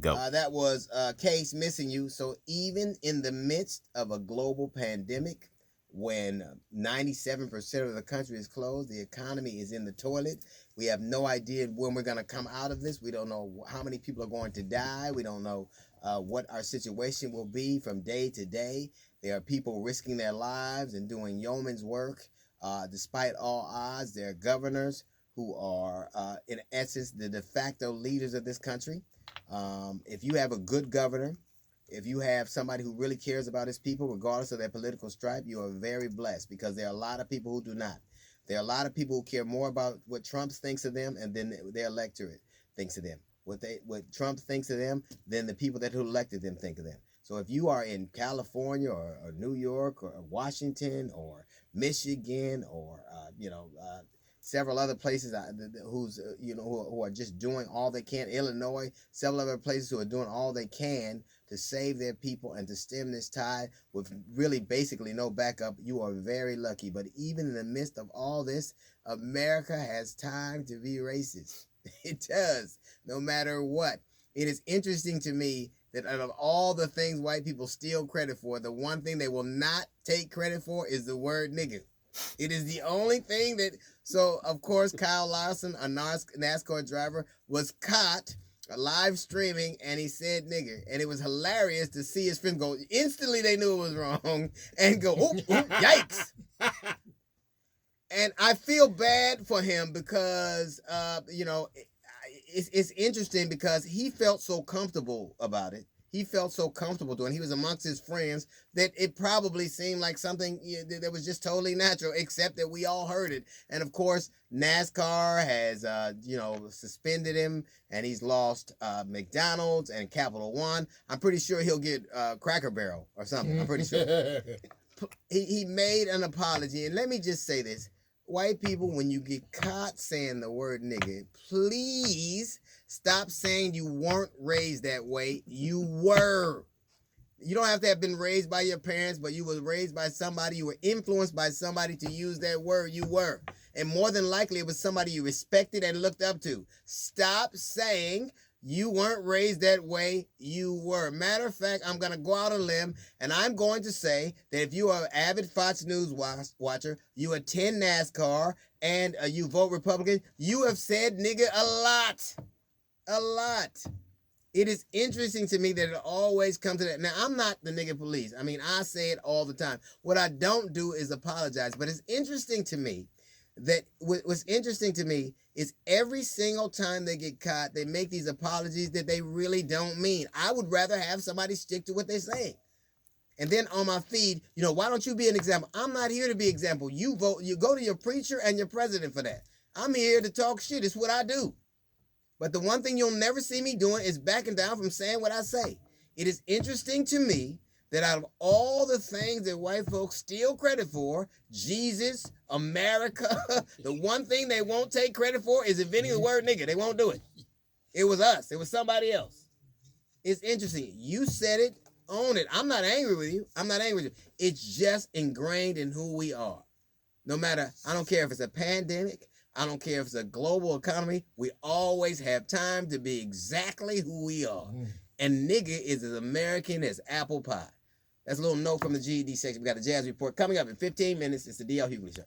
Go. That was Case missing you. So even in the midst of a global pandemic, when 97% of the country is closed, the economy is in the toilet. We have no idea when we're going to come out of this. We don't know how many people are going to die. We don't know what our situation will be from day to day. There are people risking their lives and doing yeoman's work. Despite all odds, there are governors who are, in essence, the de facto leaders of this country. If you have a good governor, if you have somebody who really cares about his people, regardless of their political stripe, you are very blessed, because there are a lot of people who do not. There are a lot of people who care more about what Trump thinks of them and then their electorate thinks of them. What Trump thinks of them, then the people who elected them think of them. So if you are in California or New York or Washington or Michigan or several other places who are just doing all they can, Illinois, several other places who are doing all they can to save their people and to stem this tide with really basically no backup, you are very lucky. But even in the midst of all this, America has time to be racist. It does, no matter what. It is interesting to me that out of all the things white people steal credit for, the one thing they will not take credit for is the word nigger. It is the only thing that. So, of course, Kyle Larson, a NASCAR driver, was caught live streaming, and he said nigger. And it was hilarious to see his friends go, instantly they knew it was wrong, and go, ooh, yikes. And I feel bad for him because, it's interesting because he felt so comfortable about it. He felt so comfortable doing it. He was amongst his friends that it probably seemed like something that was just totally natural, except that we all heard it. And of course, NASCAR has, suspended him, and he's lost McDonald's and Capital One. I'm pretty sure he'll get Cracker Barrel or something. I'm pretty sure. He made an apology. And let me just say this. White people, when you get caught saying the word nigga, please stop saying you weren't raised that way. You were. You don't have to have been raised by your parents, but you were raised by somebody. You were influenced by somebody to use that word. You were. And more than likely, it was somebody you respected and looked up to. Stop saying you weren't raised that way. You were. Matter of fact, I'm going to go out on a limb, and I'm going to say that if you are an avid Fox News watcher, you attend NASCAR, and you vote Republican, you have said nigga a lot. A lot. It is interesting to me that it always comes to that. Now, I'm not the nigga police. I mean, I say it all the time. What I don't do is apologize. But it's interesting to me that what's interesting to me is every single time they get caught, they make these apologies that they really don't mean. I would rather have somebody stick to what they're saying. And then on my feed, why don't you be an example? I'm not here to be an example. You vote, you go to your preacher and your president for that. I'm here to talk shit. It's what I do. But the one thing you'll never see me doing is backing down from saying what I say. It is interesting to me that out of all the things that white folks steal credit for, Jesus, America, the one thing they won't take credit for is inventing the word nigga. They won't do it. It was us. It was somebody else. It's interesting. You said it, own it. I'm not angry with you. I'm not angry with you. It's just ingrained in who we are. No matter, I don't care if it's a pandemic, I don't care if it's a global economy, we always have time to be exactly who we are. And nigga is as American as apple pie. That's a little note from the GED section. We got a jazz report coming up in 15 minutes. It's the D.L. Hughley Show.